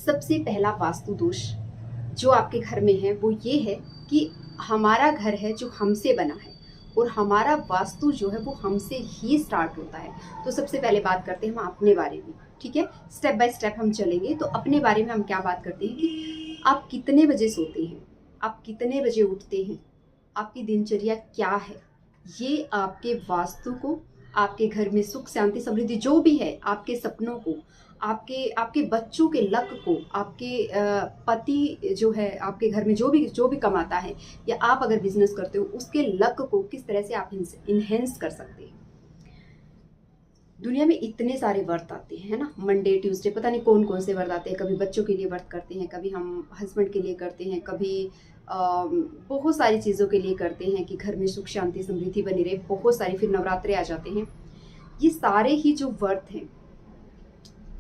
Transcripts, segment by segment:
सबसे पहला वास्तु दोष जो आपके घर में है वो ये है कि हमारा घर है जो हमसे बना है और हमारा वास्तु जो है वो हमसे ही स्टार्ट होता है। तो सबसे पहले बात करते हैं हम अपने बारे में, ठीक है। स्टेप बाय स्टेप हम चलेंगे। तो अपने बारे में हम क्या बात करते हैं कि आप कितने बजे सोते हैं, आप कितने बजे उठते हैं, आपकी दिनचर्या क्या है। ये आपके वास्तु को, आपके घर में सुख शांति समृद्धि जो भी है, आपके सपनों को, आपके बच्चों के लक को, आपके पति जो है आपके घर में जो भी कमाता है, या आप अगर बिजनेस करते हो उसके लक को किस तरह से आप इन्हेंस कर सकते हैं। दुनिया में इतने सारे व्रत आते हैं, है ना। मंडे ट्यूसडे पता नहीं कौन कौन से व्रत आते हैं। कभी बच्चों के लिए व्रत करते हैं, कभी हम हस्बैंड के लिए करते हैं, कभी बहुत सारी चीज़ों के लिए करते हैं कि घर में सुख शांति समृद्धि बनी रहे। बहुत सारी, फिर नवरात्रे आ जाते हैं। ये सारे ही जो व्रत हैं,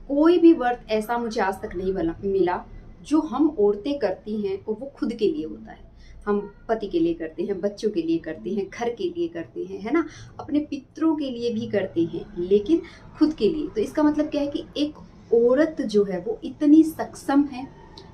कोई भी व्रत ऐसा मुझे आज तक नहीं मिला जो हम औरतें करती हैं और वो खुद के लिए होता है। हम पति के लिए करते हैं, बच्चों के लिए करते हैं, घर के लिए करते हैं, है ना, अपने पितरों के लिए भी करते हैं, लेकिन खुद के लिए। तो इसका मतलब क्या है कि एक औरत जो है वो इतनी सक्षम है,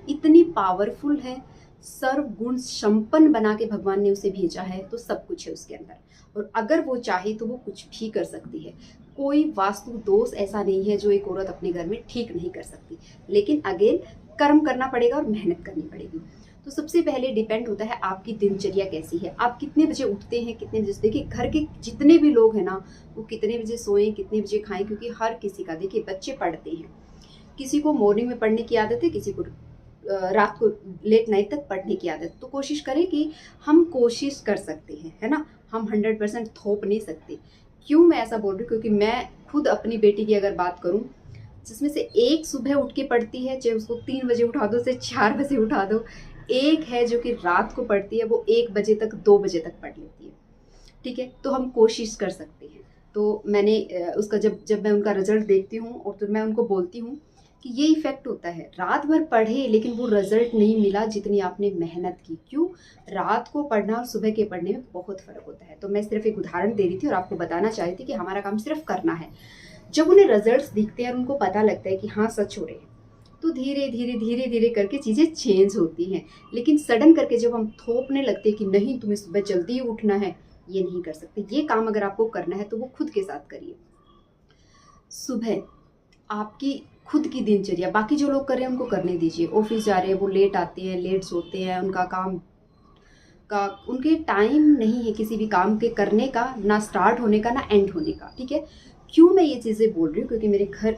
इतनी पावरफुल है, सर्वगुण संपन्न बना के भगवान ने उसे भेजा है। तो सब कुछ है उसके अंदर, और अगर वो चाहे तो वो कुछ भी कर सकती है। कोई वास्तु दोष ऐसा नहीं है जो एक औरत अपने घर में ठीक नहीं कर सकती, लेकिन अगेन कर्म करना पड़ेगा और मेहनत करनी पड़ेगी। तो सबसे पहले डिपेंड होता है आपकी दिनचर्या कैसी है, आप कितने बजे उठते हैं, कितने बजे। देखिए घर के जितने भी लोग हैं ना, वो कितने बजे सोएं, कितने बजे खाएं, क्योंकि हर किसी का, देखिए बच्चे पढ़ते हैं, किसी को मॉर्निंग में पढ़ने की आदत है, किसी को रात को लेट नाइट तक पढ़ने की आदत। तो कोशिश करें कि हम कोशिश कर सकते हैं, है ना। हम 100% थोप नहीं सकते। क्यों मैं ऐसा बोल रही हूँ, क्योंकि मैं खुद अपनी बेटी की अगर बात करूँ, जिसमें से एक सुबह उठ के पढ़ती है, चाहे उसको 3 बजे उठा दो, चाहे 4 बजे उठा दो। एक है जो कि रात को पढ़ती है, वो 1 बजे तक 2 बजे तक पढ़ लेती है, ठीक है। तो हम कोशिश कर सकते हैं। तो मैंने उसका जब मैं उनका रिजल्ट देखती हूँ और तो मैं उनको बोलती हूँ कि ये इफेक्ट होता है, रात भर पढ़े लेकिन वो रिजल्ट नहीं मिला जितनी आपने मेहनत की। क्यों? रात को पढ़ना और सुबह के पढ़ने में बहुत फर्क होता है। तो मैं सिर्फ एक उदाहरण दे रही थी और आपको बताना चाह रही थी कि हमारा काम सिर्फ करना है। जब उन्हें रिजल्ट्स दिखते हैं और उनको पता लगता है कि हाँ सच हो रहे हैं, तो धीरे धीरे करके चीज़ें चेंज होती हैं। लेकिन सडन करके जब हम थोपने लगते हैं कि नहीं तुम्हें सुबह जल्दी ही उठना है, ये नहीं कर सकते। ये काम अगर आपको करना है तो वो खुद के साथ करिए। सुबह आपकी खुद की दिनचर्या, बाकी जो लोग कर रहे हैं उनको करने दीजिए। ऑफिस जा रहे हैं, वो लेट आते हैं, लेट सोते हैं, उनका काम का उनके टाइम नहीं है किसी भी काम के करने का, ना स्टार्ट होने का ना एंड होने का, ठीक है। क्यों मैं ये चीज़ें बोल रही हूँ? क्योंकि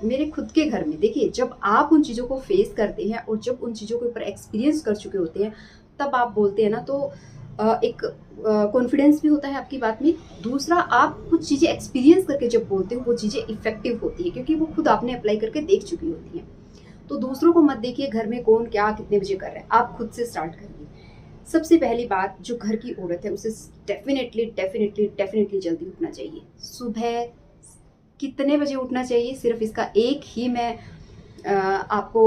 मेरे खुद के घर में देखिए, जब आप उन चीज़ों को फेस करते हैं और जब उन चीज़ों के ऊपर एक्सपीरियंस कर चुके होते हैं, तब आप बोलते हैं ना, तो एक कॉन्फिडेंस भी होता है आपकी बात में। दूसरा, आप कुछ चीज़ें एक्सपीरियंस करके जब बोलते हो वो चीज़ें इफेक्टिव होती है, क्योंकि वो खुद आपने अप्लाई करके देख चुकी होती हैं। तो दूसरों को मत देखिए घर में कौन क्या कितने बजे कर रहा है, आप खुद से स्टार्ट करिए। सबसे पहली बात, जो घर की औरत है उसे डेफिनेटली जल्दी उठना चाहिए। सुबह कितने बजे उठना चाहिए, सिर्फ इसका एक ही मैं आपको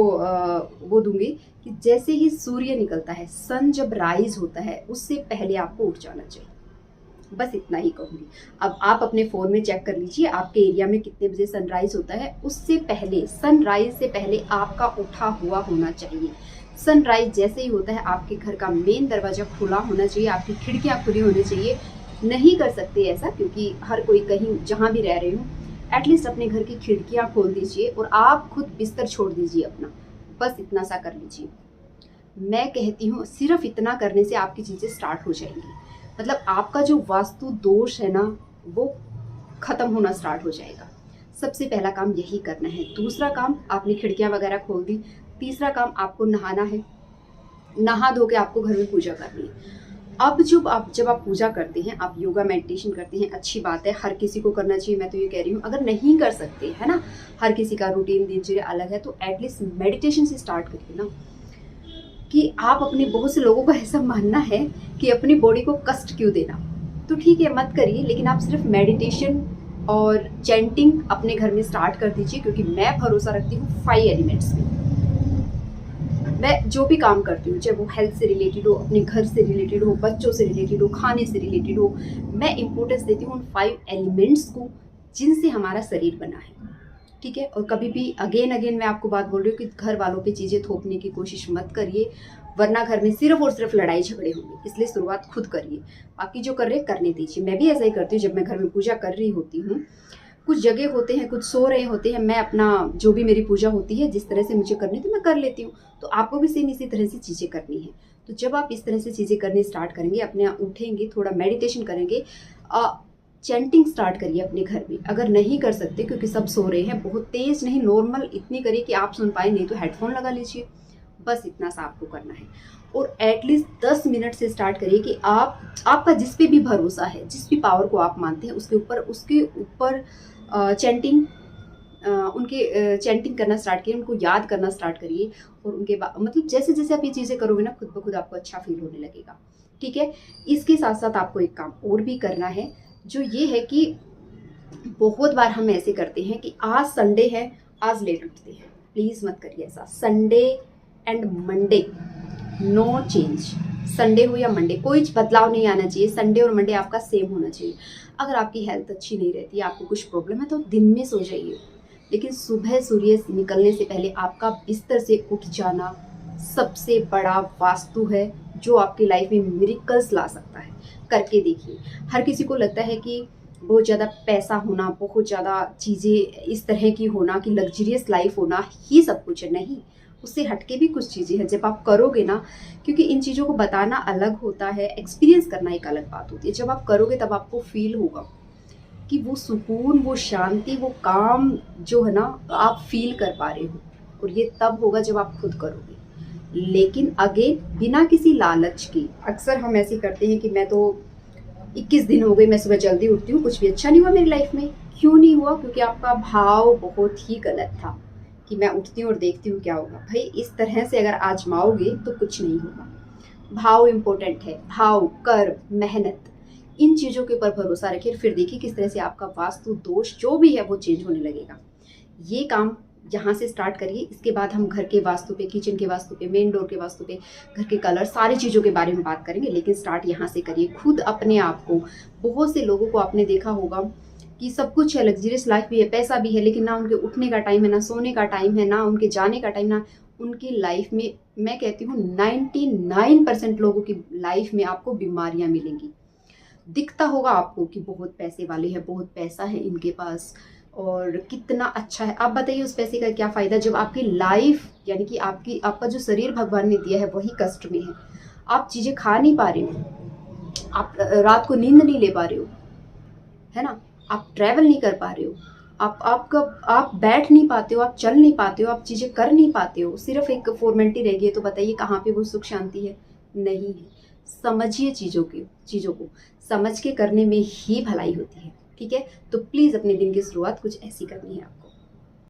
वो दूंगी कि जैसे ही सूर्य निकलता है, सन जब राइज होता है, उससे पहले आपको उठ जाना चाहिए। बस इतना ही कहूँगी। अब आप अपने फ़ोन में चेक कर लीजिए आपके एरिया में कितने बजे सनराइज होता है। उससे पहले, सनराइज से पहले आपका उठा हुआ होना चाहिए। सनराइज जैसे ही होता है, आपके घर का मेन दरवाज़ा खुला होना चाहिए, आपकी खिड़कियाँ खुली होनी चाहिए। नहीं कर सकते ऐसा क्योंकि हर कोई कहीं जहाँ भी रह रहे हो, एटलीस्ट अपने घर की खिड़कियाँ खोल दीजिए और आप खुद बिस्तर छोड़ दीजिए अपना। बस इतना सा कर लीजिए। मैं कहती हूँ सिर्फ इतना करने से आपकी चीज़ें स्टार्ट हो जाएंगी। मतलब आपका जो वास्तु दोष है ना, वो ख़त्म होना स्टार्ट हो जाएगा। सबसे पहला काम यही करना है। दूसरा काम, आपने खिड़कियाँ वगैरह खोल दी। तीसरा काम, आपको नहाना है। नहा धो के आपको घर में पूजा करनी है। अब जब आप पूजा करते हैं, आप योगा मेडिटेशन करते हैं, अच्छी बात है, हर किसी को करना चाहिए। मैं तो ये कह रही हूँ, अगर नहीं कर सकते, है ना, हर किसी का रूटीन दिनचर्या अलग है, तो एटलीस्ट मेडिटेशन से स्टार्ट करिए ना। कि आप अपने, बहुत से लोगों का ऐसा मानना है कि अपनी बॉडी को कष्ट क्यों देना, तो ठीक है मत करिए, लेकिन आप सिर्फ मेडिटेशन और चैंटिंग अपने घर में स्टार्ट कर दीजिए। क्योंकि मैं भरोसा रखती हूँ 5 एलिमेंट्स में। मैं जो भी काम करती हूँ, चाहे वो हेल्थ से रिलेटेड हो, अपने घर से रिलेटेड हो, बच्चों से रिलेटेड हो, खाने से रिलेटेड हो, मैं इम्पोर्टेंस देती हूँ उन 5 एलिमेंट्स को जिनसे हमारा शरीर बना है, ठीक है। और कभी भी अगेन अगेन मैं आपको बात बोल रही हूँ कि घर वालों पे चीज़ें थोपने की कोशिश मत करिए, वरना घर में सिर्फ और सिर्फ लड़ाई झगड़े होंगे। इसलिए शुरुआत खुद करिए, बाकी जो कर रहे करने दीजिए। मैं भी ऐसा ही करती हूँ जब मैं घर में पूजा कर रही होती हूँ। कुछ जगह होते हैं, कुछ सो रहे होते हैं, मैं अपना जो भी मेरी पूजा होती है जिस तरह से मुझे करनी थी मैं कर लेती हूँ। तो आपको भी सेम इसी तरह से चीज़ें करनी है। तो जब आप इस तरह से चीज़ें करनी स्टार्ट करेंगे, अपने आप उठेंगे, थोड़ा मेडिटेशन करेंगे, चैंटिंग स्टार्ट करिए अपने घर में। अगर नहीं कर सकते क्योंकि सब सो रहे हैं, बहुत तेज नहीं, नॉर्मल इतनी करिए कि आप सुन पाए, नहीं तो हेडफोन लगा लीजिए। बस इतना सा आपको करना है। और एटलीस्ट 10 मिनट से स्टार्ट करिए कि आपका जिस पे भी भरोसा है, जिस भी पावर को आप मानते हैं उसके ऊपर चैंटिंग चैंटिंग करना स्टार्ट करिए, उनको याद करना स्टार्ट करिए। और उनके बाद मतलब जैसे जैसे आप ये चीज़ें करोगे ना, खुद ब खुद आपको अच्छा फील होने लगेगा। ठीक है। इसके साथ साथ आपको एक काम और भी करना है, जो ये है कि बहुत बार हम ऐसे करते हैं कि आज संडे है, आज लेट उठते हैं। प्लीज़ मत करिए ऐसा। Sunday and Monday no change. Sunday हो या मंडे, कोई बदलाव नहीं आना चाहिए। संडे और मंडे आपका सेम होना चाहिए। अगर आपकी हेल्थ अच्छी नहीं रहती, आपको कुछ प्रॉब्लम है, तो दिन में सो जाइए, लेकिन सुबह सूर्य निकलने से पहले आपका बिस्तर से उठ जाना सबसे बड़ा वास्तु है, जो आपकी लाइफ में मिरेकल्स ला सकता है। करके देखिए। हर किसी को लगता है कि बहुत ज़्यादा पैसा होना, बहुत ज़्यादा चीज़ें इस तरह की होना, कि लग्जरियस लाइफ होना ही सब कुछ है। नहीं, उससे हटके भी कुछ चीज़ें हैं। जब आप करोगे ना, क्योंकि इन चीज़ों को बताना अलग होता है, एक्सपीरियंस करना एक अलग बात होती है। जब आप करोगे तब आपको फील होगा कि वो सुकून, वो शांति, वो काम जो है ना, आप फील कर पा रहे हो। और ये तब होगा जब आप खुद करोगे। लेकिन अगेन बिना किसी लालच के, अक्सर हम ऐसे करते हैं कि मैं तो 21 दिन हो गए मैं सुबह जल्दी उठती हूँ, कुछ भी अच्छा नहीं हुआ मेरी लाइफ में। क्यों नहीं हुआ? क्योंकि आपका भाव बहुत ही गलत था कि मैं उठती हूँ और देखती हूँ क्या होगा। भाई इस तरह से अगर आजमाओगे तो कुछ नहीं होगा। भाव इम्पोर्टेंट है। भाव, कर्म, मेहनत, इन चीज़ों के ऊपर भरोसा रखिए। फिर देखिए किस तरह से आपका वास्तु दोष जो भी है वो चेंज होने लगेगा। ये काम यहाँ से स्टार्ट करिए। इसके बाद हम घर के वास्तु पे, किचन के वास्तु पे, मेन डोर के वास्तु पे, घर के कलर, सारी चीज़ों के बारे में बात करेंगे। लेकिन स्टार्ट यहाँ से करिए। खुद अपने आप को, बहुत से लोगों को आपने देखा होगा कि सब कुछ है, लग्जरियस लाइफ भी है, पैसा भी है, लेकिन ना उनके उठने का टाइम है, ना सोने का टाइम है, ना उनके जाने का टाइम, ना उनकी लाइफ में, मैं कहती हूँ 99% लोगों की लाइफ में आपको बीमारियाँ मिलेंगी। दिखता होगा आपको कि बहुत पैसे वाले हैं, बहुत पैसा है इनके पास और कितना अच्छा है। आप बताइए उस पैसे का क्या फ़ायदा जब आपकी लाइफ, यानी कि आपका जो शरीर भगवान ने दिया है वही कष्ट में है। आप चीज़ें खा नहीं पा रहे हो, आप रात को नींद नहीं ले पा रहे हो, है ना, आप ट्रैवल नहीं कर पा रहे हो, आप बैठ नहीं पाते हो, आप चल नहीं पाते हो, आप चीज़ें कर नहीं पाते हो, सिर्फ एक फॉर्मेलिटी रह गई है। तो बताइए कहाँ पे वो सुख शांति है? नहीं है। समझिए चीज़ों को समझ के करने में ही भलाई होती है। ठीक है। तो प्लीज़ अपने दिन की शुरुआत कुछ ऐसी करनी है आपको।